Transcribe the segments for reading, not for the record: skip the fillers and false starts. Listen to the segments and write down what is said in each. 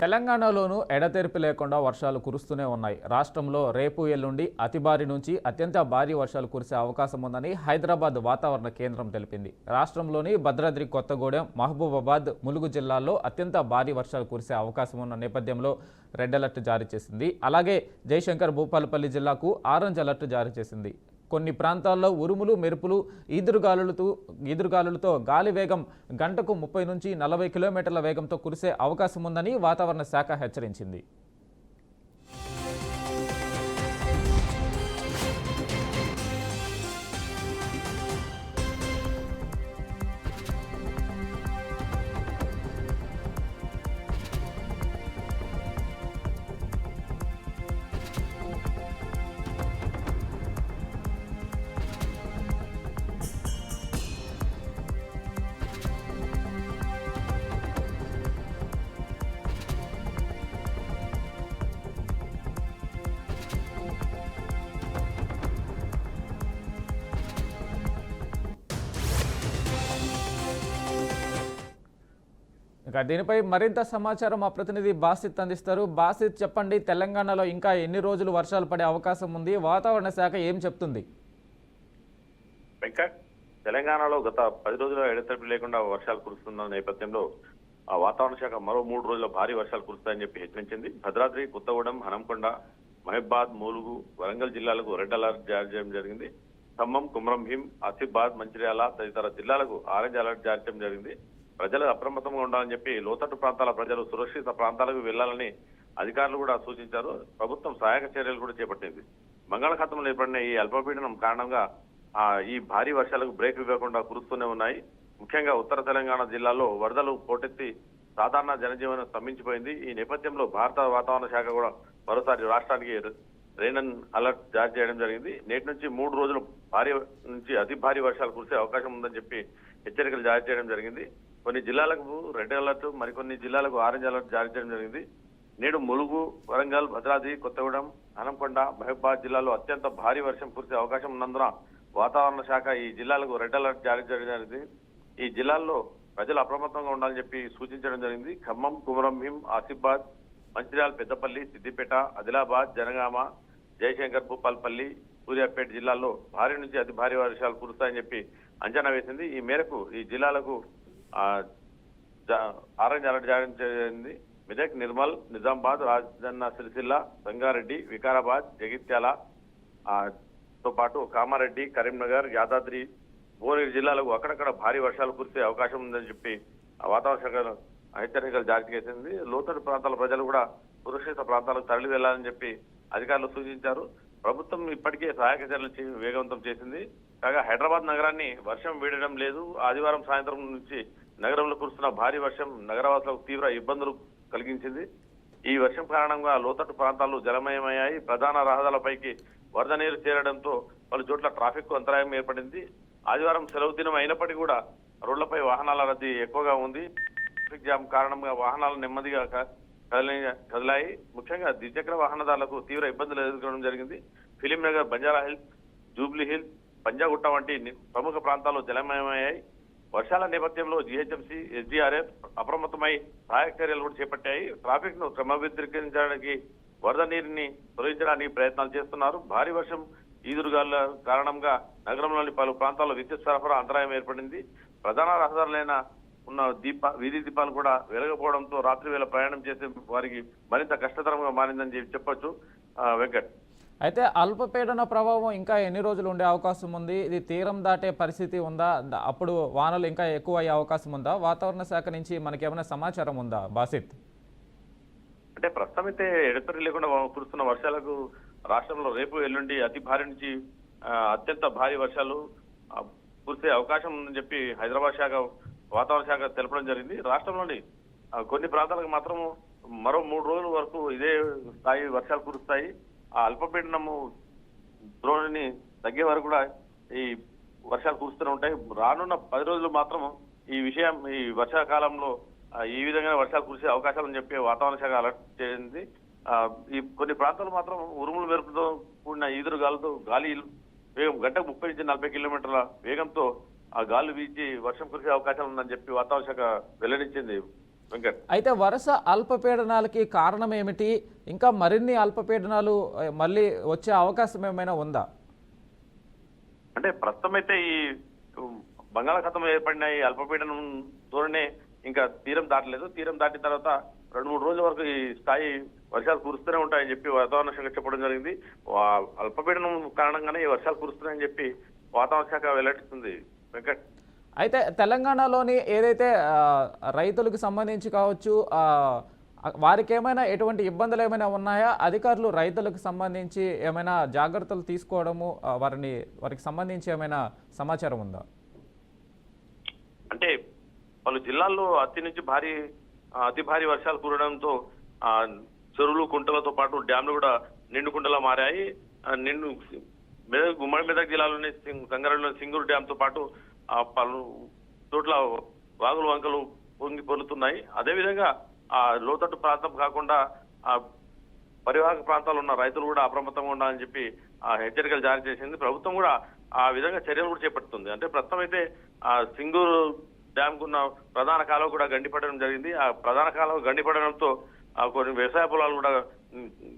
తెలంగాణలోనూ ఎడతెరిపి లేకుండా వర్షాలు కురుస్తూనే ఉన్నాయి. రాష్ట్రంలో రేపు ఎల్లుండి అతి భారీ నుంచి అత్యంత భారీ వర్షాలు కురిసే అవకాశం ఉందని హైదరాబాద్ వాతావరణ కేంద్రం తెలిపింది. రాష్ట్రంలోని భద్రాద్రి కొత్తగూడెం, మహబూబాబాద్, ములుగు జిల్లాల్లో అత్యంత భారీ వర్షాలు కురిసే అవకాశం ఉన్న నేపథ్యంలో రెడ్ అలర్ట్ జారీ చేసింది. అలాగే జయశంకర్ భూపాలపల్లి జిల్లాకు ఆరెంజ్ అలర్ట్ జారీ చేసింది. కొన్ని ప్రాంతాల్లో ఉరుములు, మెరుపులు, ఈదురుగాలులతో గాలి వేగం గంటకు 30 నుంచి 40 కిలోమీటర్ల వేగంతో కురిసే అవకాశం ఉందని వాతావరణ శాఖ హెచ్చరించింది. దీనిపై మరింత సమాచారం మా ప్రతినిధి బాసిత్ అందిస్తారు. బాసిత్, చెప్పండి, తెలంగాణలో ఇంకా ఎన్ని రోజులు వర్షాలు పడే అవకాశం ఉంది? వాతావరణ శాఖ ఏం చెప్తుంది? వెంకట్, తెలంగాణలో గత 10 రోజులుగా ఎడతెరిపి లేకుండా వర్షాలు కురుస్తున్న నేపథ్యంలో వాతావరణ శాఖ మరో 3 రోజుల్లో భారీ వర్షాలు కురుస్తాయని చెప్పి హెచ్చరించింది. భద్రాద్రి, కొత్తగూడెం, హనంకొండ, మహబాద్, ములుగు, వరంగల్ జిల్లాలకు రెడ్ అలర్ట్ జారీ చేయడం జరిగింది. ఖమ్మం, కుమ్రం భీం, ఆసిఫాబాద్, మంచిర్యాల తదితర జిల్లాలకు ఆరెంజ్ అలర్ట్ జారీ చేయడం జరిగింది. ప్రజలు అప్రమత్తంగా ఉండాలని చెప్పి లోతట్టు ప్రాంతాల ప్రజలు సురక్షిత ప్రాంతాలకు వెళ్లాలని అధికారులు కూడా సూచించారు. ప్రభుత్వం సహాయక చర్యలు కూడా చేపట్టింది. బంగాళాఖాతంలో ఏర్పడిన ఈ అల్పపీడనం కారణంగా ఈ భారీ వర్షాలకు బ్రేక్ ఇవ్వకుండా కురుస్తూనే ఉన్నాయి. ముఖ్యంగా ఉత్తర తెలంగాణ జిల్లాల్లో వరదలు పోటెత్తి సాధారణ జనజీవనం స్తంభించిపోయింది. ఈ నేపథ్యంలో భారత వాతావరణ శాఖ కూడా మరోసారి రాష్ట్రానికి రెయిన్ అలర్ట్ జారీ చేయడం జరిగింది. నేటి నుంచి 3 రోజులు భారీ నుంచి అతి భారీ వర్షాలు కురిసే అవకాశం ఉందని చెప్పి హెచ్చరికలు జారీ చేయడం జరిగింది. కొన్ని జిల్లాలకు రెడ్ అలర్ట్, మరికొన్ని జిల్లాలకు ఆరెంజ్ అలర్ట్ జారీ చేయడం జరిగింది. నేడు ములుగు, వరంగల్, భద్రాద్రి, కొత్తగూడెం, హనంకొండ, మహబాద్ జిల్లాలో అత్యంత భారీ వర్షం కురిసే అవకాశం ఉన్నందున వాతావరణ శాఖ ఈ జిల్లాలకు రెడ్ అలర్ట్ జారీ చేయడం జరిగింది. ఈ జిల్లాల్లో ప్రజలు అప్రమత్తంగా ఉండాలని చెప్పి సూచించడం జరిగింది. ఖమ్మం, కుమరం భీం, ఆసిఫాబాద్, మంచిర్యాల, పెద్దపల్లి, సిద్దిపేట, ఆదిలాబాద్, జనగామ, జయశంకర్ భూపాలపల్లి, సూర్యాపేట జిల్లాల్లో భారీ నుంచి అతి భారీ వర్షాలు కురుస్తాయని చెప్పి అంచనా వేసింది. ఈ మేరకు ఈ జిల్లాలకు ఆరెంజ్ అలర్ట్ జారీ చేసింది. మెదక్, నిర్మల్, నిజామాబాద్, రాజన్న సిరిసిల్ల, సంగారెడ్డి, వికారాబాద్, జగిత్యాల తో పాటు కామారెడ్డి, కరీంనగర్, యాదాద్రి, భువనగిరి జిల్లాలకు అక్కడక్కడ భారీ వర్షాలు కురిసే అవకాశం ఉందని చెప్పి వాతావరణ శాఖ హెచ్చరికలు జారీ చేసింది. లోతట్టు ప్రాంతాల ప్రజలు కూడా సురక్షిత ప్రాంతాలకు తరలి వెళ్లాలని చెప్పి అధికారులు సూచించారు. ప్రభుత్వం ఇప్పటికే సహాయక చర్యలు వేగవంతం చేసింది. కాగా హైదరాబాద్ నగరాన్ని వర్షం వీడడం లేదు. ఆదివారం సాయంత్రం నుంచి నగరంలో కురుస్తున్న భారీ వర్షం నగరవాసులకు తీవ్ర ఇబ్బందులు కలిగించింది. ఈ వర్షం కారణంగా లోతట్టు ప్రాంతాలు జలమయమయ్యాయి. ప్రధాన రహదారులపైకి వరద నీరు చేరడంతో పలు చోట్ల ట్రాఫిక్ అంతరాయం ఏర్పడింది. ఆదివారం సెలవు దినం అయినప్పటికీ కూడా రోడ్లపై వాహనాల రద్దీ ఎక్కువగా ఉంది. ట్రాఫిక్ జామ్ కారణంగా వాహనాలు నెమ్మదిగా కదిలాయి. ముఖ్యంగా ద్విచక్ర వాహనదారులకు తీవ్ర ఇబ్బందులు ఎదుర్కోవడం జరిగింది. Film Nagar, Banjara hills, Jubilee hills, Panjagutta వంటి ప్రముఖ ప్రాంతాలు జలమయమయ్యాయి. వర్షాల నేపథ్యంలో జీహెచ్ఎంసీ, ఎస్డీఆర్ఎఫ్ అప్రమత్తమై సహాయక చర్యలు కూడా చేపట్టాయి. ట్రాఫిక్ ను క్రమబద్ధీకరించడానికి, వరద నీరుని తొలగించడానికి ప్రయత్నాలు చేస్తున్నారు. భారీ వర్షం, ఈదురుగాలుల కారణంగా నగరంలోని పలు ప్రాంతాల్లో విద్యుత్ సరఫరా అంతరాయం ఏర్పడింది. ప్రధాన రహదారులైన ఉన్న వీధి దీపాలు కూడా వెలగపోవడంతో రాత్రి వేళ ప్రయాణం చేసే వారికి మరింత కష్టతరంగా మారిందని చెప్పొచ్చు. వెంకట్, అయితే అల్పపీడన ప్రభావం ఇంకా ఎన్ని రోజులు ఉండే అవకాశం ఉంది? ఇది తీరం దాటే పరిస్థితి ఉందా? అప్పుడు వానలు ఇంకా ఎక్కువ అయ్యే అవకాశం ఉందా? వాతావరణ శాఖ నుంచి మనకేమైనా సమాచారం ఉందా బాసిత్? అంటే ప్రస్తుతం అయితే ఎడతెరిపి లేకుండా కురుస్తున్న వర్షాలకు రాష్ట్రంలో రేపు ఎల్లుండి అతి భారీ నుంచి అత్యంత భారీ వర్షాలు కురిసే అవకాశం ఉందని చెప్పి హైదరాబాద్ శాఖ వాతావరణ శాఖ తెలపడం జరిగింది. రాష్ట్రంలోని కొన్ని ప్రాంతాలకు మాత్రం మరో 3 రోజుల వరకు ఇదే స్థాయి వర్షాలు కురుస్తాయి. ఆ అల్పపీడనము ద్రోణిని తగ్గే వరకు కూడా ఈ వర్షాలు కురుస్తూనే ఉంటాయి. రానున్న 10 రోజులు మాత్రం ఈ వర్షాకాలంలో ఈ విధంగా వర్షాలు కురిసే అవకాశాలని చెప్పి వాతావరణ శాఖ అలర్ట్ చేసింది. ఈ కొన్ని ప్రాంతాలు మాత్రం ఉరుములు మెరుపుతో కూడిన ఈదురుగాలతో గాలి వేగం గంటకు 30 నుంచి 40 కిలోమీటర్ల వేగంతో ఆ గాలి వీచి వర్షం కురిసే అవకాశం ఉందని చెప్పి వాతావరణ శాఖ వెల్లడించింది. వెంకట్. అయితే వరుస అల్పపీడనాలకి కారణం ఏమిటి? ఇంకా మరిన్ని అల్పపీడనాలు మళ్ళీ వచ్చే అవకాశం ఏమైనా ఉందా? అంటే ప్రస్తుతం అయితే ఈ బంగాళాఖాతంలో ఏర్పడిన ఈ అల్పపీడనం ధోరణి ఇంకా తీరం దాటలేదు. తీరం దాటిన తర్వాత 2-3 రోజుల వరకు ఈ స్థాయి వర్షాలు కురుస్తూనే ఉంటాయని చెప్పి వాతావరణ శాఖ చెప్పడం జరిగింది. అల్పపీడనం కారణంగానే ఈ వర్షాలు కురుస్తున్నాయని చెప్పి వాతావరణ శాఖ వెల్లడిస్తుంది. వెంకట్. అయితే తెలంగాణలోని ఏదైతే రైతులకు సంబంధించి కావచ్చు, వారికి ఏమైనా ఎటువంటి ఇబ్బందులు ఏమైనా ఉన్నాయా? అధికారులు రైతులకు సంబంధించి ఏమైనా జాగ్రత్తలు తీసుకోవడము, వారికి సంబంధించి ఏమైనా సమాచారం ఉందా? అంటే పలు జిల్లాల్లో అతి భారీ వర్షాలు కురవడంతో చెరువులు కుంటలతో పాటు డ్యాంలు కూడా నిండు కుంటలా మారాయి. ఉమ్మడి మెదక్ జిల్లాలోని సంగారెడ్డిలోని సింగూరు డ్యామ్ తో పాటు పలు చోట్ల వాగులు వంకలు పొంగి పొరులుతున్నాయి. అదేవిధంగా లోతట్టు ప్రాంతం కాకుండా పరివాహక ప్రాంతాలు ఉన్న రైతులు కూడా అప్రమత్తంగా ఉండాలని చెప్పి హెచ్చరికలు జారీ చేసింది. ప్రభుత్వం కూడా ఆ విధంగా చర్యలు కూడా చేపడుతుంది. అంటే ప్రస్తుతం అయితే సింగూరు డ్యామ్ కున్న ప్రధాన కాలువ కూడా గండిపడడం జరిగింది. ఆ ప్రధాన కాలువ గండిపడడంతో కొన్ని వ్యవసాయ పొలాలు కూడా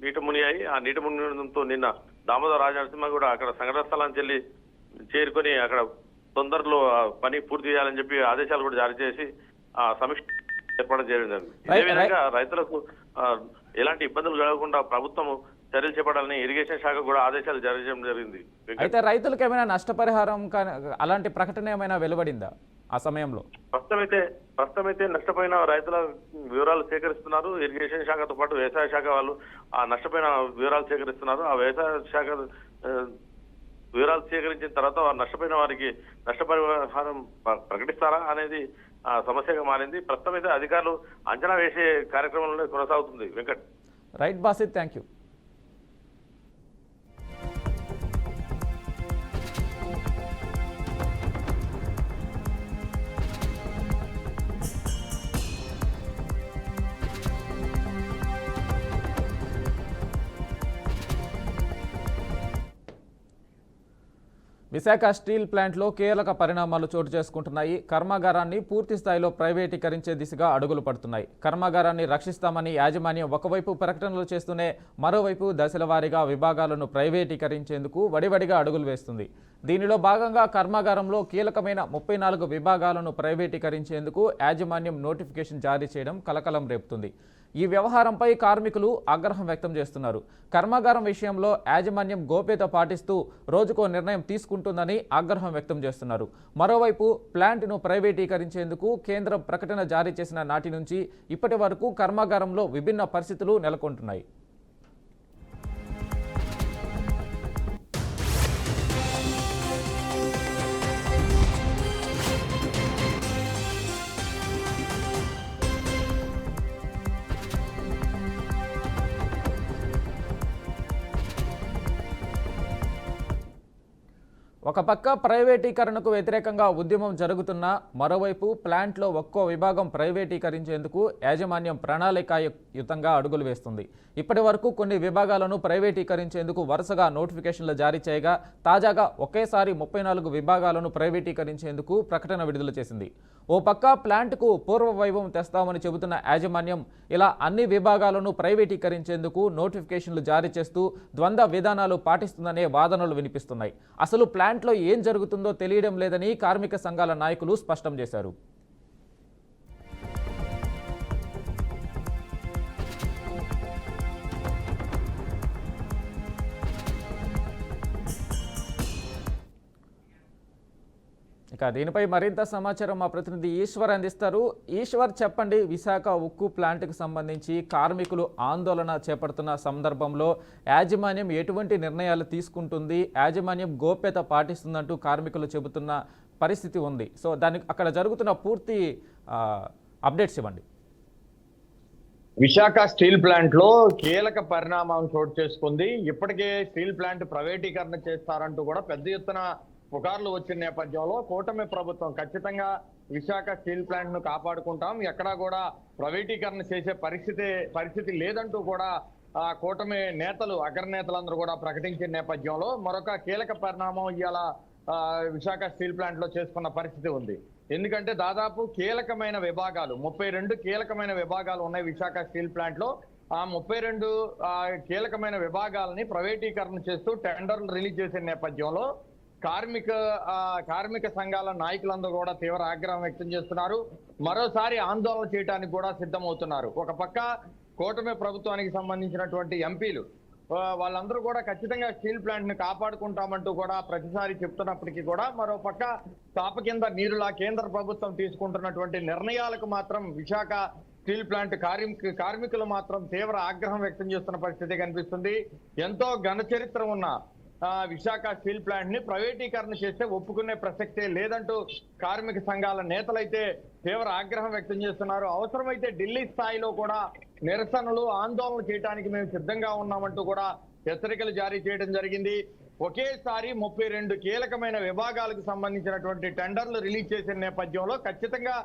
నీట మునిగాయి. ఆ నీట మునిగడంతో నిన్న దామోదర రాజనరసింహ కూడా అక్కడ సంఘటన స్థలానికి చేరుకొని అక్కడ తొందరలో పని పూర్తి చేయాలని చెప్పి ఆదేశాలు కూడా జారీ చేసి సమీక్ష ఏర్పాటు చేయడం జరిగింది. ఇదే విధంగా రైతులకు ఎలాంటి ఇబ్బందులు కలగకుండా ప్రభుత్వం చర్యలు చేపట్టాలని ఇరిగేషన్ శాఖ కూడా ఆదేశాలు జారీ చేయడం జరిగింది. అయితే రైతులకు ఏమైనా నష్టపరిహారం అలాంటి ప్రకటన ఏమైనా వెలువడిందా ఆ సమయంలో? ప్రస్తుతం అయితే నష్టపోయిన రైతుల వివరాలు సేకరిస్తున్నారు. ఇరిగేషన్ శాఖతో పాటు వ్యవసాయ శాఖ వాళ్ళు ఆ నష్టపోయిన వివరాలు సేకరిస్తున్నారు. ఆ వ్యవసాయ శాఖ వివరాలు సేకరించిన తర్వాత నష్టపోయిన వారికి నష్టపరిహారం ప్రకటిస్తారా అనేది సమస్యగా మారింది. ప్రస్తుతం అయితే అధికారులు అంచనా వేసే కార్యక్రమంలో కొనసాగుతుంది. Venkat. Right Basit, thank you. Visakha steel ప్లాంట్లో కీలక పరిణామాలు చోటు చేసుకుంటున్నాయి. కర్మాగారాన్ని పూర్తి స్థాయిలో ప్రైవేటీకరించే దిశగా అడుగులు పడుతున్నాయి. కర్మాగారాన్ని రక్షిస్తామని యాజమాన్యం ఒకవైపు ప్రకటనలు చేస్తూనే మరోవైపు దశల వారీగా విభాగాలను ప్రైవేటీకరించేందుకు వడివడిగా అడుగులు వేస్తుంది. దీనిలో భాగంగా కర్మాగారంలో కీలకమైన 34 విభాగాలను ప్రైవేటీకరించేందుకు యాజమాన్యం నోటిఫికేషన్ జారీ చేయడం కలకలం రేపుతుంది. ఈ వ్యవహారంపై కార్మికులు ఆగ్రహం వ్యక్తం చేస్తున్నారు. కర్మాగారం విషయంలో యాజమాన్యం గోప్యత పాటిస్తూ రోజుకో నిర్ణయం తీసుకుంటుందని ఆగ్రహం వ్యక్తం చేస్తున్నారు. మరోవైపు ప్లాంట్ను ప్రైవేటీకరించేందుకు కేంద్రం ప్రకటన జారీ చేసిన నాటి నుంచి ఇప్పటి వరకు కర్మాగారంలో విభిన్న పరిస్థితులు నెలకొంటున్నాయి. ఒక పక్క ప్రైవేటీకరణకు వ్యతిరేకంగా ఉద్యమం జరుగుతున్నా మరోవైపు ప్లాంట్లో ఒక్కో విభాగం ప్రైవేటీకరించేందుకు యాజమాన్యం ప్రణాళికాయుతంగా అడుగులు వేస్తుంది. ఇప్పటి వరకు కొన్ని విభాగాలను ప్రైవేటీకరించేందుకు వరుసగా నోటిఫికేషన్లు జారీ చేయగా తాజాగా ఒకేసారి 34 విభాగాలను ప్రైవేటీకరించేందుకు ప్రకటన విడుదల చేసింది. ఓ పక్క ప్లాంట్కు పూర్వ వైభవం తెస్తామని చెబుతున్న యాజమాన్యం ఇలా అన్ని విభాగాలను ప్రైవేటీకరించేందుకు నోటిఫికేషన్లు జారీ చేస్తూ ద్వంద్వ విధానాలు పాటిస్తుందనే వాదనలు వినిపిస్తున్నాయి. అసలు ప్లాంట్లో ఏం జరుగుతుందో తెలియడం లేదని కార్మిక సంఘాల నాయకులు స్పష్టం చేశారు. ఇక దీనిపై మరింత సమాచారం మా ప్రతినిధి ఈశ్వర్ అందిస్తారు. ఈశ్వర్, చెప్పండి, విశాఖ ఉక్కు ప్లాంట్కి సంబంధించి కార్మికులు ఆందోళన చేపడుతున్న సందర్భంలో యాజమాన్యం ఎటువంటి నిర్ణయాలు తీసుకుంటుంది, యాజమాన్యం గోప్యత పాటిస్తుందంటూ కార్మికులు చెబుతున్న పరిస్థితి ఉంది. సో దానికి అక్కడ జరుగుతున్న పూర్తి అప్డేట్స్ ఇవ్వండి. విశాఖ స్టీల్ ప్లాంట్ లో కీలక పరిణామం చోటు చేసుకుంది. ఇప్పటికే స్టీల్ ప్లాంట్ ప్రైవేటీకరణ చేస్తారంటూ కూడా పెద్ద ఎత్తున పుకార్లు వచ్చిన నేపథ్యంలో కూటమి ప్రభుత్వం ఖచ్చితంగా విశాఖ స్టీల్ ప్లాంట్ ను కాపాడుకుంటాం, ఎక్కడా కూడా ప్రైవేటీకరణ చేసే పరిస్థితి లేదంటూ కూడా కూటమి నేతలు అగ్రనేతలందరూ కూడా ప్రకటించిన నేపథ్యంలో మరొక కీలక పరిణామం ఇవాళ విశాఖ స్టీల్ ప్లాంట్ లో చేసుకున్న పరిస్థితి ఉంది. ఎందుకంటే దాదాపు కీలకమైన విభాగాలు 32 కీలకమైన విభాగాలు ఉన్నాయి విశాఖ స్టీల్ ప్లాంట్ లో. ఆ 32 కీలకమైన విభాగాలని ప్రైవేటీకరణ చేస్తూ టెండర్లు రిలీజ్ చేసే నేపథ్యంలో కార్మిక సంఘాల నాయకులందరూ కూడా తీవ్ర ఆగ్రహం వ్యక్తం చేస్తున్నారు. మరోసారి ఆందోళన చేయడానికి కూడా సిద్ధమవుతున్నారు. ఒక పక్క కూటమి ప్రభుత్వానికి సంబంధించినటువంటి ఎంపీలు వాళ్ళందరూ కూడా ఖచ్చితంగా స్టీల్ ప్లాంట్ ని కాపాడుకుంటామంటూ కూడా ప్రతిసారి చెప్తున్నప్పటికీ కూడా మరో పక్క తాప కింద నీరులా కేంద్ర ప్రభుత్వం తీసుకుంటున్నటువంటి నిర్ణయాలకు మాత్రం విశాఖ స్టీల్ ప్లాంట్ కార్మికులు మాత్రం తీవ్ర ఆగ్రహం వ్యక్తం చేస్తున్న పరిస్థితి కనిపిస్తుంది. ఎంతో ఘన చరిత్ర ఉన్న విశాఖ స్టీల్ ప్లాంట్ ని ప్రైవేటీకరణ చేస్తే ఒప్పుకునే ప్రసక్తే లేదంటూ కార్మిక సంఘాల నేతలైతే తీవ్ర ఆగ్రహం వ్యక్తం చేస్తున్నారు. అవసరమైతే ఢిల్లీ స్థాయిలో కూడా నిరసనలు ఆందోళన చేయడానికి మేము సిద్ధంగా ఉన్నామంటూ కూడా హెచ్చరికలు జారీ చేయడం జరిగింది. ఒకేసారి 32 కీలకమైన విభాగాలకు సంబంధించినటువంటి టెండర్లు రిలీజ్ చేసిన నేపథ్యంలో ఖచ్చితంగా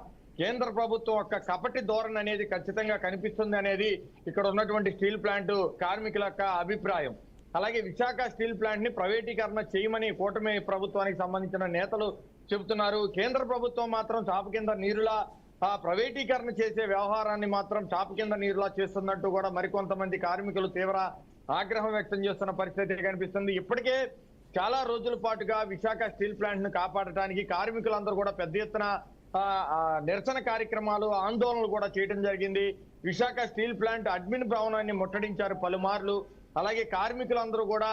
కేంద్ర ప్రభుత్వం యొక్క కపటి ధోరణి అనేది ఖచ్చితంగా కనిపిస్తుంది అనేది ఇక్కడ ఉన్నటువంటి స్టీల్ ప్లాంట్ కార్మికుల యొక్క అభిప్రాయం. అలాగే విశాఖ స్టీల్ ప్లాంట్ ని ప్రైవేటీకరణ చేయమని కూటమి ప్రభుత్వానికి సంబంధించిన నేతలు చెబుతున్నారు. కేంద్ర ప్రభుత్వం మాత్రం చాప కింద నీరులా ప్రైవేటీకరణ చేసే వ్యవహారాన్ని మాత్రం చాప కింద నీరులా చేస్తుందంటూ కూడా మరికొంతమంది కార్మికులు తీవ్ర ఆగ్రహం వ్యక్తం చేస్తున్న పరిస్థితి కనిపిస్తుంది. ఇప్పటికే చాలా రోజుల పాటుగా విశాఖ స్టీల్ ప్లాంట్ ను కాపాడటానికి కార్మికులందరూ కూడా పెద్ద ఎత్తున నిరసన కార్యక్రమాలు ఆందోళనలు కూడా చేయడం జరిగింది. విశాఖ స్టీల్ ప్లాంట్ అడ్మిన్ భవనాన్ని ముట్టడించారు పలుమార్లు. అలాగే కార్మికులందరూ కూడా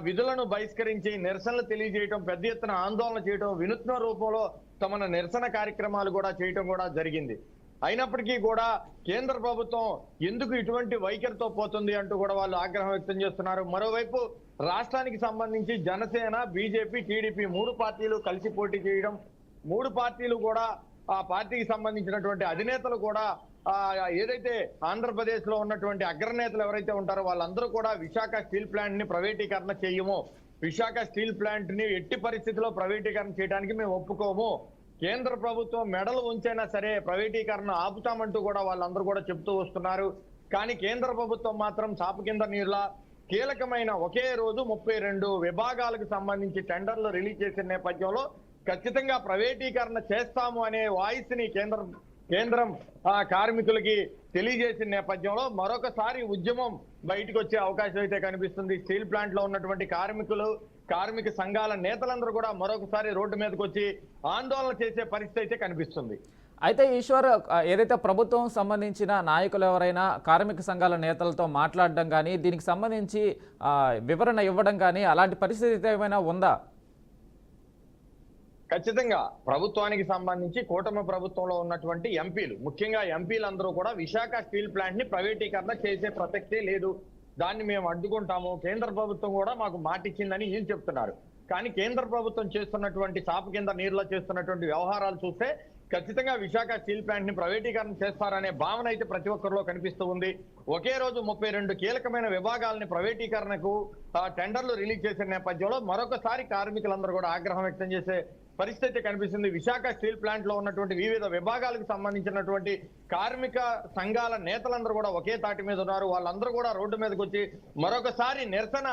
విధులను బహిష్కరించి నిరసనలు తెలియజేయడం, పెద్ద ఎత్తున ఆందోళన చేయడం, వినూత్న రూపంలో తమ నిరసన కార్యక్రమాలు కూడా చేయడం కూడా జరిగింది. అయినప్పటికీ కూడా కేంద్ర ప్రభుత్వం ఎందుకు ఇటువంటి వైఖరితో పోతుంది అంటూ కూడా వాళ్ళు ఆగ్రహం వ్యక్తం చేస్తున్నారు. మరోవైపు రాష్ట్రానికి సంబంధించి జనసేన, బీజేపీ, టీడీపీ 3 పార్టీలు కలిసి పోటీ చేయడం, 3 పార్టీలు కూడా ఆ పార్టీకి సంబంధించినటువంటి అధినేతలు కూడా ఏదైతే ఆంధ్రప్రదేశ్ లో ఉన్నటువంటి అగ్రనేతలు ఎవరైతే ఉంటారో వాళ్ళందరూ కూడా విశాఖ స్టీల్ ప్లాంట్ ని ప్రైవేటీకరణ చేయము, విశాఖ స్టీల్ ప్లాంట్ ని ఎట్టి పరిస్థితిలో ప్రైవేటీకరణ చేయడానికి మేము ఒప్పుకోము, కేంద్ర ప్రభుత్వం మెడలు ఉంచైనా సరే ప్రైవేటీకరణ ఆపుతామంటూ కూడా వాళ్ళందరూ కూడా చెప్తూ వస్తున్నారు. కానీ కేంద్ర ప్రభుత్వం మాత్రం చాప కింద నీరులా కీలకమైన ఒకే రోజు 32 విభాగాలకు సంబంధించి టెండర్లు రిలీజ్ చేసిన నేపథ్యంలో ఖచ్చితంగా ప్రైవేటీకరణ చేస్తాము అనే వాయిస్ ని కేంద్రం కార్మికులకి తెలియజేసిన నేపథ్యంలో మరొకసారి ఉద్యమం బయటకు వచ్చే అవకాశం అయితే కనిపిస్తుంది. స్టీల్ ప్లాంట్ లో ఉన్నటువంటి కార్మిక సంఘాల నేతలందరూ కూడా మరొకసారి రోడ్డు మీదకి వచ్చి ఆందోళన చేసే పరిస్థితి అయితే కనిపిస్తుంది. అయితే ఈశ్వర్, ఏదైతే ప్రభుత్వం సంబంధించిన నాయకులు ఎవరైనా కార్మిక సంఘాల నేతలతో మాట్లాడడం కానీ దీనికి సంబంధించి వివరణ ఇవ్వడం కానీ అలాంటి పరిస్థితి ఏమైనా ఉందా? ఖచ్చితంగా ప్రభుత్వానికి సంబంధించి కూటమి ప్రభుత్వంలో ఉన్నటువంటి ఎంపీలు, ముఖ్యంగా ఎంపీలందరూ కూడా విశాఖ స్టీల్ ప్లాంట్ ని ప్రైవేటీకరణ చేసే ప్రసక్తే లేదు, దాన్ని మేము అడ్డుకుంటాము, కేంద్ర ప్రభుత్వం కూడా మాకు మాటిచ్చిందని వీళ్ళు చెప్తున్నారు. కానీ కేంద్ర ప్రభుత్వం చేస్తున్నటువంటి చాప కింద నీరులో చేస్తున్నటువంటి వ్యవహారాలు చూస్తే ఖచ్చితంగా విశాఖ స్టీల్ ప్లాంట్ ని ప్రైవేటీకరణ చేస్తారనే భావన అయితే ప్రతి ఒక్కరిలో కనిపిస్తూ ఉంది. ఒకే రోజు 32 కీలకమైన విభాగాలని ప్రైవేటీకరణకు టెండర్లు రిలీజ్ చేసిన నేపథ్యంలో మరొకసారి కార్మికులందరూ కూడా ఆగ్రహం వ్యక్తం చేసే పరిస్థితి కనిపిస్తుంది. విశాఖ స్టీల్ ప్లాంట్ లో ఉన్నటువంటి వివిధ విభాగాలకు సంబంధించినటువంటి కార్మిక సంఘాల నేతలందరూ కూడా ఒకే తాటి మీద ఉన్నారు. వాళ్ళందరూ కూడా రోడ్డు మీదకి వచ్చి మరొకసారి నిరసన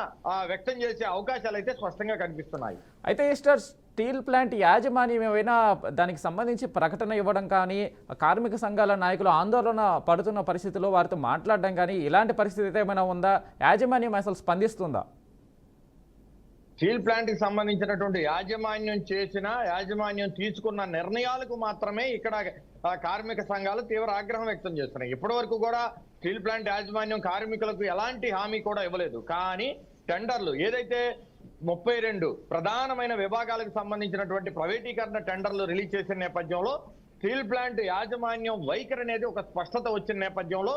వ్యక్తం చేసే అవకాశాలు అయితే స్పష్టంగా కనిపిస్తున్నాయి. అయితే స్టీల్ ప్లాంట్ యాజమాన్యం ఏమైనా దానికి సంబంధించి ప్రకటన ఇవ్వడం కానీ, కార్మిక సంఘాల నాయకులు ఆందోళన పడుతున్న పరిస్థితుల్లో వారితో మాట్లాడడం కానీ ఇలాంటి పరిస్థితి ఏమైనా ఉందా? యాజమాన్యం అసలు స్పందిస్తుందా? స్టీల్ ప్లాంట్ కి సంబంధించినటువంటి యాజమాన్యం తీసుకున్న నిర్ణయాలకు మాత్రమే ఇక్కడ కార్మిక సంఘాలు తీవ్ర ఆగ్రహం వ్యక్తం చేస్తున్నాయి. ఇప్పటి వరకు కూడా స్టీల్ ప్లాంట్ యాజమాన్యం కార్మికులకు ఎలాంటి హామీ కూడా ఇవ్వలేదు. కానీ టెండర్లు ఏదైతే 32 ప్రధానమైన విభాగాలకు సంబంధించినటువంటి ప్రైవేటీకరణ టెండర్లు రిలీజ్ చేసిన నేపథ్యంలో స్టీల్ ప్లాంట్ యాజమాన్యం వైఖరి అనేది ఒక స్పష్టత వచ్చిన నేపథ్యంలో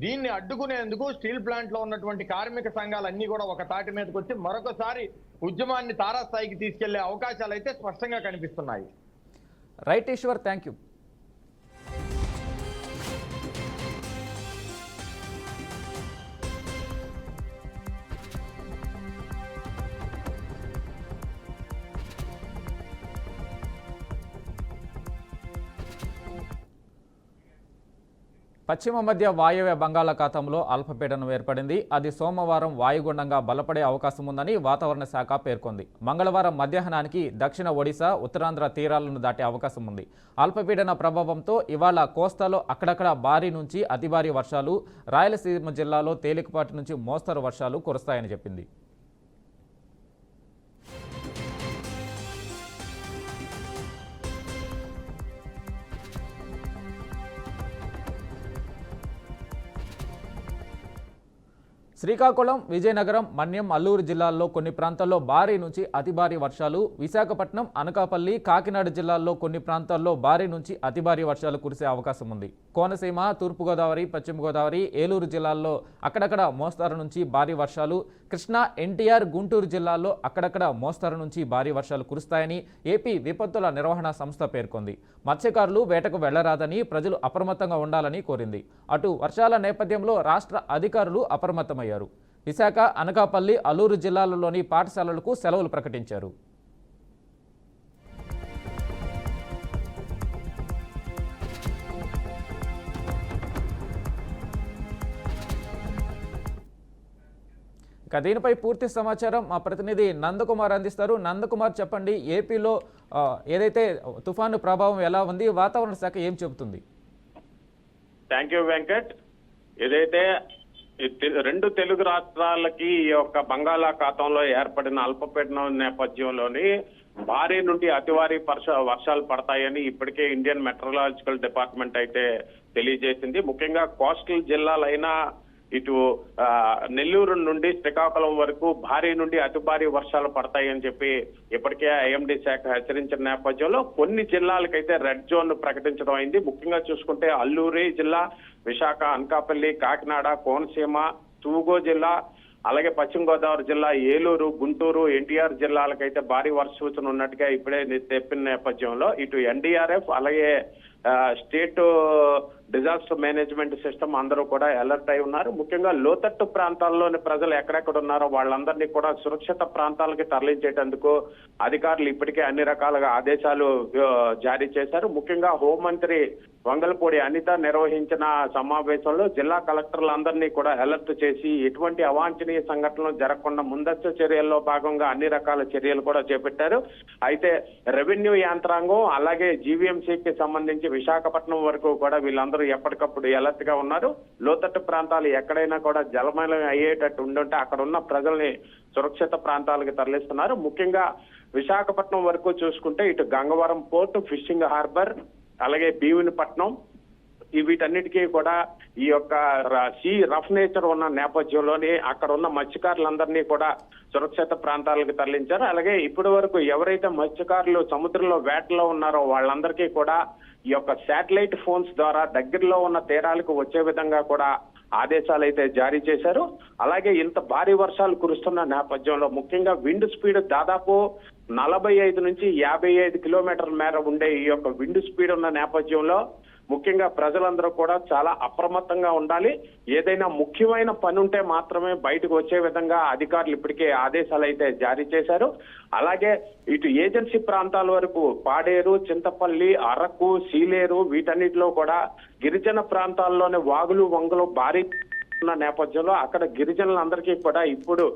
దీన్ని అడ్డుకునేందుకు స్టీల్ ప్లాంట్ లో ఉన్నటువంటి కార్మిక సంఘాలన్నీ కూడా ఒక తాటి మీదకి వచ్చి మరొకసారి ఉద్యమాన్ని తారాస్థాయికి తీసుకెళ్లే అవకాశాలు అయితే స్పష్టంగా కనిపిస్తున్నాయి. Right Eshwar, thank you. పశ్చిమ మధ్య వాయవ్య బంగాళాఖాతంలో అల్పపీడనం ఏర్పడింది. అది సోమవారం వాయుగుండంగా బలపడే అవకాశం ఉందని వాతావరణ శాఖ పేర్కొంది. మంగళవారం మధ్యాహ్నానికి దక్షిణ ఒడిశా, ఉత్తరాంధ్ర తీరాలను దాటే అవకాశం ఉంది. అల్పపీడన ప్రభావంతో ఇవాళ కోస్తాలో అక్కడక్కడ భారీ నుంచి అతి భారీ వర్షాలు, రాయలసీమ జిల్లాలో తేలికపాటి నుంచి మోస్తరు వర్షాలు కురుస్తాయని చెప్పింది. శ్రీకాకుళం, విజయనగరం, మన్యం, అల్లూరు జిల్లాల్లో కొన్ని ప్రాంతాల్లో భారీ నుంచి అతి భారీ వర్షాలు, విశాఖపట్నం, అనకాపల్లి, కాకినాడ జిల్లాల్లో కొన్ని ప్రాంతాల్లో భారీ నుంచి అతి భారీ వర్షాలు కురిసే అవకాశం ఉంది. కోనసీమ, తూర్పుగోదావరి, పశ్చిమ గోదావరి, ఏలూరు జిల్లాల్లో అక్కడక్కడ మోస్తారు నుంచి భారీ వర్షాలు, కృష్ణా, ఎన్టీఆర్, గుంటూరు జిల్లాల్లో అక్కడక్కడ మోస్తారు నుంచి భారీ వర్షాలు కురుస్తాయని ఏపీ విపత్తుల నిర్వహణ సంస్థ పేర్కొంది. మత్స్యకారులు వేటకు వెళ్లరాదని, ప్రజలు అప్రమత్తంగా ఉండాలని కోరింది. అటు వర్షాల నేపథ్యంలో రాష్ట్ర అధికారులు అప్రమత్తమయ్యారు. విశాఖ, అనకాపల్లి, అల్లూరు జిల్లాలలోని పాఠశాలలకు సెలవులు ప్రకటించారు. దీనిపై పూర్తి సమాచారం మా ప్రతినిధి నందకుమార్ అందిస్తారు. నందకుమార్, చెప్పండి, ఏపీలో ఏదైతే తుఫాను ప్రభావం ఎలా ఉంది, వాతావరణ శాఖ ఏం చెబుతుంది? Thank you Venkat. ఏదైతే రెండు తెలుగు రాష్ట్రాలకి ఈ యొక్క బంగాళాఖాతంలో ఏర్పడిన అల్పపీడనం నేపథ్యంలోని భారీ నుండి అతి భారీ వర్షాలు పడతాయని ఇప్పటికే ఇండియన్ మెట్రలాజికల్ డిపార్ట్మెంట్ అయితే తెలియజేసింది. ముఖ్యంగా కోస్టల్ జిల్లాలైన ఇటు నెల్లూరు నుండి శ్రీకాకుళం వరకు భారీ నుండి అతి భారీ వర్షాలు పడతాయని చెప్పి ఇప్పటికే ఐఎండీ శాఖ హెచ్చరించిన నేపథ్యంలో కొన్ని జిల్లాలకైతే రెడ్ జోన్ ప్రకటించడం అయింది. ముఖ్యంగా చూసుకుంటే అల్లూరి జిల్లా, విశాఖ, అనకాపల్లి, కాకినాడ, కోనసీమ, తూగో జిల్లా, అలాగే పశ్చిమ గోదావరి జిల్లా, ఏలూరు, గుంటూరు, ఎన్టీఆర్ జిల్లాలకైతే భారీ వర్ష సూచన ఉన్నట్టుగా ఇప్పుడే చెప్పిన నేపథ్యంలో ఇటు ఎన్డీఆర్ఎఫ్ అలాగే స్టేట్ డిజాస్టర్ మేనేజ్మెంట్ సిస్టమ్ అందరూ కూడా అలర్ట్ అయి ఉన్నారు. ముఖ్యంగా లోతట్టు ప్రాంతాల్లోని ప్రజలు ఎక్కడెక్కడ ఉన్నారో వాళ్ళందరినీ కూడా సురక్షిత ప్రాంతాలకి తరలించేటందుకు అధికారులు ఇప్పటికే అన్ని రకాలుగా ఆదేశాలు జారీ చేశారు. ముఖ్యంగా హోంమంత్రి వంగలపూడి అనిత నిర్వహించిన సమావేశంలో జిల్లా కలెక్టర్లందరినీ కూడా అలర్ట్ చేసి ఎటువంటి అవాంఛనీయ సంఘటనలు జరగకుండా ముందస్తు చర్యల్లో భాగంగా అన్ని రకాల చర్యలు కూడా చేపట్టారు. అయితే రెవెన్యూ యంత్రాంగం అలాగే జీవీఎంసీకి సంబంధించి విశాఖపట్నం వరకు కూడా వీళ్ళందరూ ఎప్పటికప్పుడు అలర్ట్ గా ఉన్నారు. లోతట్టు ప్రాంతాలు ఎక్కడైనా కూడా జలమయం అయ్యేటట్టు ఉండుంటే అక్కడ ఉన్న ప్రజల్ని సురక్షిత ప్రాంతాలకు తరలిస్తున్నారు. ముఖ్యంగా విశాఖపట్నం వరకు చూసుకుంటే ఇటు గంగవరం పోర్టు, ఫిషింగ్ హార్బర్, అలాగే భీమునిపట్నం, వీటన్నిటికీ కూడా ఈ యొక్క సీ రఫ్ నేచర్ ఉన్న నేపథ్యంలోని అక్కడ ఉన్న మత్స్యకారులందరినీ కూడా సురక్షిత ప్రాంతాలకు తరలించారు. అలాగే ఇప్పటి వరకు ఎవరైతే మత్స్యకారులు సముద్రంలో వేటలో ఉన్నారో వాళ్ళందరికీ కూడా ఈ యొక్క శాటిలైట్ ఫోన్స్ ద్వారా దగ్గరలో ఉన్న తీరాలకు వచ్చే విధంగా కూడా ఆదేశాలు అయితే జారీ చేశారు. అలాగే ఇంత భారీ వర్షాలు కురుస్తున్న నేపథ్యంలో ముఖ్యంగా విండ్ స్పీడ్ దాదాపు 45 నుంచి 55 కిలోమీటర్ల మేర ఉండే ఈ యొక్క విండ్ స్పీడ్ ఉన్న నేపథ్యంలో ముఖ్యంగా ప్రజలందరూ కూడా చాలా అప్రమత్తంగా ఉండాలి. ఏదైనా ముఖ్యమైన పని ఉంటే మాత్రమే బయటకు వచ్చే విధంగా అధికారులు ఇప్పటికే ఆదేశాలు అయితే జారీ చేశారు. అలాగే ఇటు ఏజెన్సీ ప్రాంతాల వరకు పాడేరు, చింతపల్లి, అరకు, సీలేరు వీటన్నిటిలో కూడా గిరిజన ప్రాంతాల్లోనే వాగులు, వంగలు భారీ ఉన్న నేపథ్యంలో అక్కడ గిరిజనులందరికీ కూడా ఇప్పుడు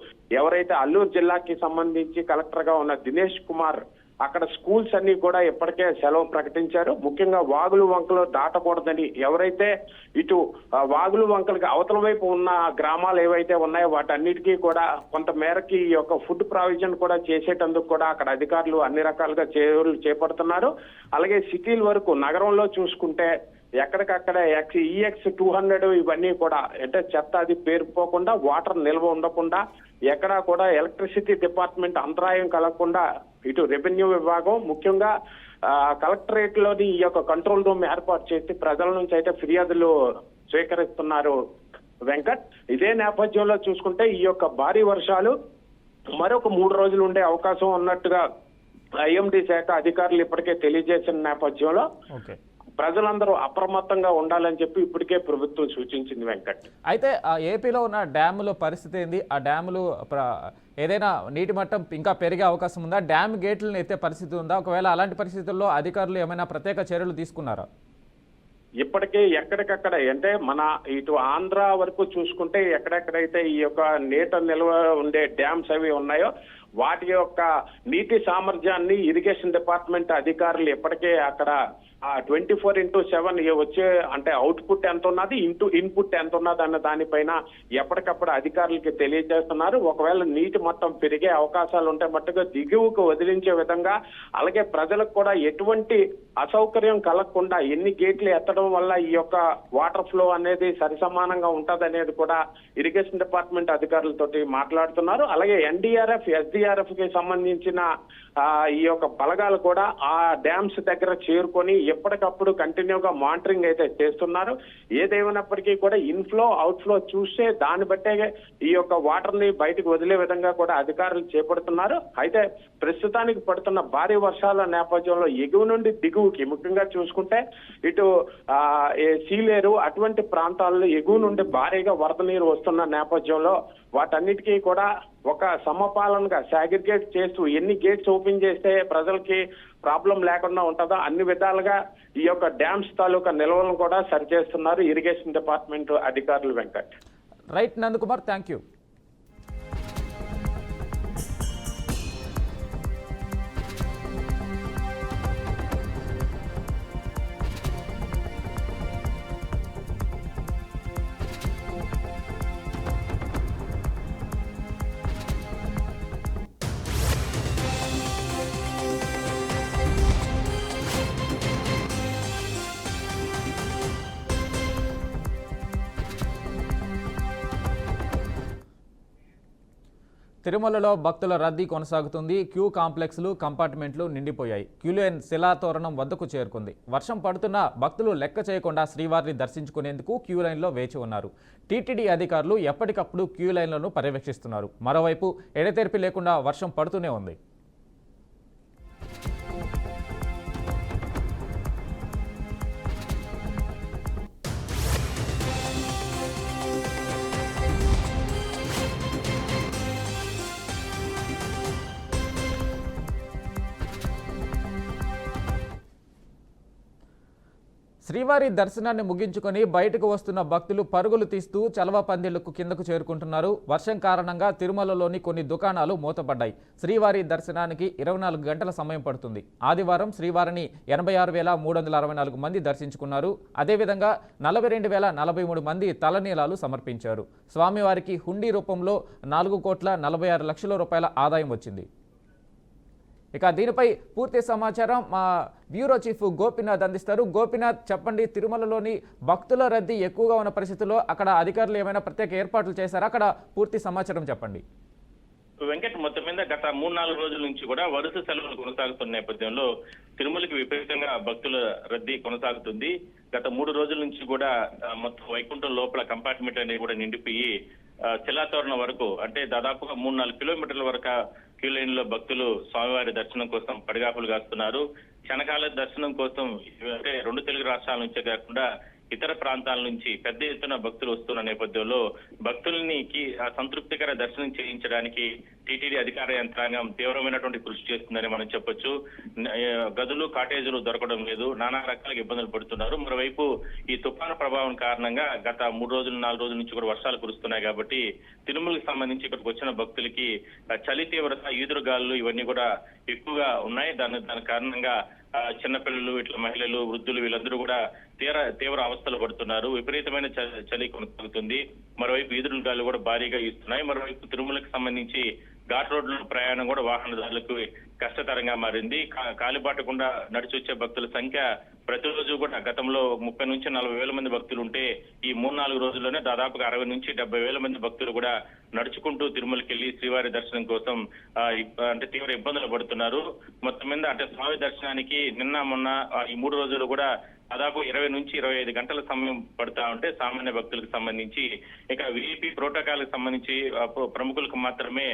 ఎవరైతే అల్లూరు జిల్లాకి సంబంధించి కలెక్టర్ గా ఉన్న దినేష్ కుమార్ అక్కడ స్కూల్స్ అన్ని కూడా ఇప్పటికే సెలవు ప్రకటించారు. ముఖ్యంగా వాగులు, వంకలు దాటకూడదని ఎవరైతే ఇటు వాగులు, వంకలకి అవతల వైపు ఉన్న గ్రామాలు ఏవైతే ఉన్నాయో వాటన్నిటికీ కూడా కొంత మేరకి ఈ యొక్క ఫుడ్ ప్రావిజన్ కూడా చేసేటందుకు కూడా అక్కడ అధికారులు అన్ని రకాలుగా చర్యలు చేపడుతున్నారు. అలాగే సిటీల వరకు నగరంలో చూసుకుంటే ఎక్కడికక్కడ EX 200 ఇవన్నీ కూడా అంటే చెత్త అది పేరుపోకుండా, వాటర్ నిల్వ ఉండకుండా, ఎక్కడా కూడా ఎలక్ట్రిసిటీ డిపార్ట్మెంట్ అంతరాయం కలగకుండా ఇటు రెవెన్యూ విభాగం ముఖ్యంగా కలెక్టరేట్ లోని ఈ యొక్క కంట్రోల్ రూమ్ ఏర్పాటు చేసి ప్రజల నుంచి అయితే ఫిర్యాదులు స్వీకరిస్తున్నారు వెంకట్. ఇదే నేపథ్యంలో చూసుకుంటే ఈ యొక్క భారీ వర్షాలు మరొక 3 రోజులు ఉండే అవకాశం ఉన్నట్టుగా ఐఎండీ శాఖ అధికారులు ఇప్పటికే తెలియజేసిన నేపథ్యంలో ప్రజలందరూ అప్రమత్తంగా ఉండాలని చెప్పి ఇప్పటికే ప్రభుత్వం సూచించింది వెంకట్. అయితే ఏపీలో ఉన్న డ్యాముల పరిస్థితి ఏంది? ఆ డ్యాములు ఏదైనా నీటి మట్టం ఇంకా పెరిగే అవకాశం ఉందా? డ్యామ్ గేట్లను ఎత్తే పరిస్థితి ఉందా? ఒకవేళ అలాంటి పరిస్థితుల్లో అధికారులు ఏమైనా ప్రత్యేక చర్యలు తీసుకున్నారా? ఇప్పటికే ఎక్కడికక్కడ అంటే మన ఇటు ఆంధ్ర వరకు చూసుకుంటే ఎక్కడెక్కడైతే ఈ యొక్క నీట నిల్వ ఉండే డ్యామ్స్ అవి ఉన్నాయో వాటి యొక్క నీటి సామర్థ్యాన్ని ఇరిగేషన్ డిపార్ట్మెంట్ అధికారులు ఇప్పటికే అక్కడ 24/7 వచ్చే అంటే అవుట్పుట్ ఎంత ఉన్నది ఇన్పుట్ ఎంత ఉన్నది అన్న దానిపైన ఎప్పటికప్పుడు అధికారులకి తెలియజేస్తున్నారు. ఒకవేళ నీటి మొత్తం పెరిగే అవకాశాలు ఉంటే మట్టుగా దిగువకు వదిలించే విధంగా, అలాగే ప్రజలకు కూడా ఎటువంటి అసౌకర్యం కలగకుండా ఎన్ని గేట్లు ఎత్తడం వల్ల ఈ యొక్క వాటర్ ఫ్లో అనేది సరిసమానంగా ఉంటది అనేది కూడా ఇరిగేషన్ డిపార్ట్మెంట్ అధికారులతోటి మాట్లాడుతున్నారు. అలాగే ఎన్డీఆర్ఎఫ్, ఎస్డీఆర్ఎఫ్ కి సంబంధించిన ఈ యొక్క బలగాలు కూడా ఆ డ్యామ్స్ దగ్గర చేరుకొని ఎప్పటికప్పుడు కంటిన్యూగా మానిటరింగ్ అయితే చేస్తున్నారు. ఏదేమైనప్పటికీ కూడా ఇన్ఫ్లో అవుట్ఫ్లో చూస్తే దాన్ని బట్టే ఈ యొక్క వాటర్ ని బయటకు వదిలే విధంగా కూడా అధికారులు చేపడుతున్నారు. అయితే ప్రస్తుతానికి పడుతున్న భారీ వర్షాల నేపథ్యంలో ఎగువ నుండి దిగువకి ముఖ్యంగా చూసుకుంటే ఇటు సీలేరు అటువంటి ప్రాంతాల్లో ఎగువ నుండి భారీగా వరద నీరు వస్తున్న నేపథ్యంలో వాటన్నిటికీ కూడా ఒక సమపాలనగా సాగ్రిగేట్ చేస్తూ ఎన్ని గేట్స్ ఓపెన్ చేస్తే ప్రజలకి ప్రాబ్లం లేకుండా ఉంటుందో అన్ని విధాలుగా ఈ యొక్క డ్యామ్స్ తాలూకా నిల్వలను కూడా సరిచేస్తున్నారు ఇరిగేషన్ డిపార్ట్మెంట్ అధికారులు. Venkat. Right Nandakumar, thank you. తిరుమలలో భక్తుల రద్దీ కొనసాగుతుంది. క్యూ కాంప్లెక్స్లు, కంపార్ట్మెంట్లు నిండిపోయాయి. క్యూలైన్ శిలాతోరణం వద్దకు చేరుకుంది. వర్షం పడుతున్నా భక్తులు లెక్క చేయకుండా శ్రీవారిని దర్శించుకునేందుకు క్యూలైన్లో వేచి ఉన్నారు. టీటీడీ అధికారులు ఎప్పటికప్పుడు క్యూలైన్లను పర్యవేక్షిస్తున్నారు. మరోవైపు ఎడతెరిపి లేకుండా వర్షం పడుతూనే ఉంది. శ్రీవారి దర్శనాన్ని ముగించుకొని బయటకు వస్తున్న భక్తులు పరుగులు తీస్తూ చలవ పందిళ్లకు కిందకు చేరుకుంటున్నారు. వర్షం కారణంగా తిరుమలలోని కొన్ని దుకాణాలు మూతపడ్డాయి. శ్రీవారి దర్శనానికి 24 గంటల సమయం పడుతుంది. ఆదివారం శ్రీవారిని 86,364 మంది దర్శించుకున్నారు. అదేవిధంగా 42,043 మంది తలనీలాలు సమర్పించారు. స్వామివారికి హుండీ రూపంలో 4,46,00,000 రూపాయల ఆదాయం వచ్చింది. ఇక దీనిపై పూర్తి సమాచారం మా బ్యూరో చీఫ్ గోపీనాథ్ అందిస్తారు. గోపీనాథ్, చెప్పండి, తిరుమలలోని భక్తుల రద్దీ ఎక్కువగా ఉన్న పరిస్థితుల్లో అక్కడ అధికారులు ఏమైనా ప్రత్యేక ఏర్పాట్లు చేశారా? అక్కడ పూర్తి సమాచారం చెప్పండి. వెంకట్, మొత్తం మీద గత 3-4 రోజుల నుంచి కూడా వరుస సెలవులు కొనసాగుతున్న నేపథ్యంలో తిరుమలకి విపరీతంగా భక్తుల రద్దీ కొనసాగుతుంది. గత 3 రోజుల నుంచి కూడా మొత్తం వైకుంఠం లోపల కంపార్ట్మెంట్ అనేది కూడా నిండిపోయి శిలాతోరణం వరకు అంటే దాదాపుగా 3-4 కిలోమీటర్ల వరకు క్యూ లైన్ లో భక్తులు స్వామివారి దర్శనం కోసం పడిగాపులు కాస్తున్నారు. క్షణకాల దర్శనం కోసం అంటే 2 తెలుగు రాష్ట్రాల నుంచే కాకుండా ఇతర ప్రాంతాల నుంచి పెద్ద ఎత్తున భక్తులు వస్తున్న నేపథ్యంలో భక్తుల్ని సంతృప్తికర దర్శనం చేయించడానికి టీటీడీ అధికార యంత్రాంగం తీవ్రమైనటువంటి కృషి చేస్తుందని మనం చెప్పొచ్చు. గదులు, కాటేజీలు దొరకడం లేదు, నానా రకాల ఇబ్బందులు పడుతున్నారు. మరోవైపు ఈ తుఫాను ప్రభావం కారణంగా గత 3-4 రోజుల నుంచి కూడా వర్షాలు కురుస్తున్నాయి కాబట్టి తిరుమలకు సంబంధించి ఇక్కడికి వచ్చిన భక్తులకి చలి తీవ్రత, ఈదురుగాలు ఇవన్నీ కూడా ఎక్కువగా ఉన్నాయి. దాని కారణంగా చిన్నపిల్లలు, ఇట్లా మహిళలు, వృద్ధులు వీళ్ళందరూ కూడా తీవ్ర అవస్థలు పడుతున్నారు. విపరీతమైన చలి కొనసాగుతుంది. మరోవైపు ఈదురుగాలు కూడా భారీగా ఇస్తున్నాయి. మరోవైపు తిరుమలకు సంబంధించి ఘాట్ రోడ్ల ప్రయాణం కూడా వాహనదారులకు కష్టతరంగా మారింది. కాలిబాటకుండా నడిచి వచ్చే భక్తుల సంఖ్య ప్రతిరోజు కూడా గతంలో 30 నుంచి 40 వేల మంది భక్తులు ఉంటే ఈ 3-4 రోజుల్లోనే దాదాపుగా 60 నుంచి 70 వేల మంది భక్తులు కూడా నడుచుకుంటూ తిరుమలకి వెళ్లి శ్రీవారి దర్శనం కోసం అంటే తీవ్ర ఇబ్బందులు పడుతున్నారు. మొత్తం మీద అంటే స్వామి దర్శనానికి నిన్న మొన్న ఈ 3 రోజులు కూడా దాదాపు 20 నుంచి 25 గంటల సమయం పడతా ఉంటే సామాన్య భక్తులకు సంబంధించి ఇక విఐపి ప్రోటోకాల్ సంబంధించి ప్రముఖులకు మాత్రమే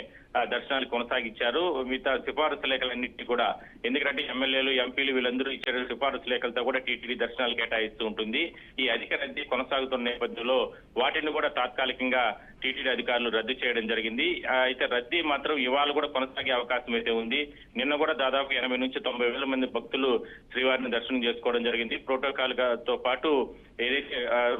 దర్శనాలు కొనసాగించారు. మిగతా సిఫారసు లేఖలన్నింటినీ కూడా ఎందుకంటే ఎమ్మెల్యేలు, ఎంపీలు వీళ్ళందరూ ఇచ్చిన సిఫారసు లేఖలతో కూడా టీటీడీ దర్శనాలు కేటాయిస్తూ ఉంటుంది. ఈ అధిక రద్దీ కొనసాగుతున్న నేపథ్యంలో వాటిని కూడా తాత్కాలికంగా టీటీడీ అధికారులు రద్దు రద్దు చేయడం జరిగింది. అయితే రద్దీ మాత్రం ఇవాళ కూడా కొనసాగే అవకాశం అయితే ఉంది. నిన్న కూడా దాదాపు 80 నుంచి 90 వేల మంది భక్తులు శ్రీవారిని దర్శనం చేసుకోవడం జరిగింది. ప్రోటోకాల్ తో పాటు ఏదైతే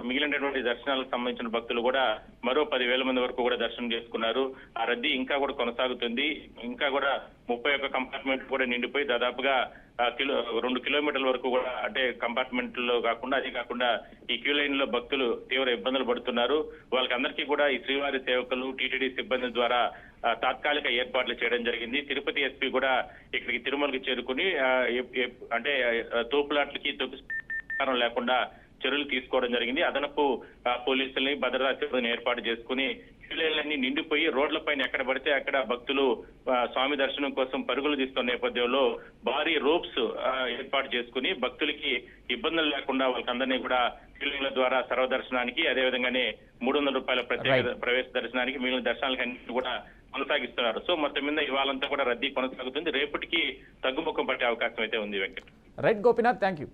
మిగిలినటువంటి దర్శనాలకు సంబంధించిన భక్తులు కూడా మరో 10,000 మంది వరకు కూడా దర్శనం చేసుకున్నారు. ఆ రద్దీ ఇంకా కూడా కొనసాగుతుంది. ఇంకా కూడా 31 కంపార్ట్మెంట్ కూడా నిండిపోయి దాదాపుగా 2 కిలోమీటర్ల వరకు కూడా అంటే కంపార్ట్మెంట్ లో కాకుండా అదే కాకుండా ఈ క్యూ లైన్ లో భక్తులు తీవ్ర ఇబ్బందులు పడుతున్నారు. వాళ్ళకందరికీ కూడా ఈ శ్రీవారి సేవకులు టీటీడీ సిబ్బంది ద్వారా తాత్కాలిక ఏర్పాట్లు చేయడం జరిగింది. తిరుపతి ఎస్పీ కూడా ఇక్కడికి తిరుమలకి చేరుకుని అంటే తోపులాట్లకి తొక్కిసలాటం లేకుండా చర్యలు తీసుకోవడం జరిగింది. అదనపు పోలీసుల్ని భద్రతా సిబ్బందిని ఏర్పాటు చేసుకుని క్యూలైన్లన్నీ నిండిపోయి రోడ్లపైన ఎక్కడ పడితే అక్కడ భక్తులు స్వామి దర్శనం కోసం పరుగులు తీస్తున్న నేపథ్యంలో భారీ రోప్స్ ఏర్పాటు చేసుకుని భక్తులకి ఇబ్బందులు లేకుండా వాళ్ళకందరినీ కూడా క్యూలైన్ల ద్వారా సర్వదర్శనానికి అదేవిధంగానే 300 రూపాయల ప్రత్యేక ప్రవేశ దర్శనానికి మిగిలిన దర్శనాలకి అన్నింటినీ కూడా కొనసాగిస్తున్నారు. సో మొత్తం మీద ఇవాళంతా కూడా రద్దీ కొనసాగుతుంది. రేపటికి తగ్గుముఖం పట్టే అవకాశం అయితే ఉంది Venkat. Right Gopinath, thank you.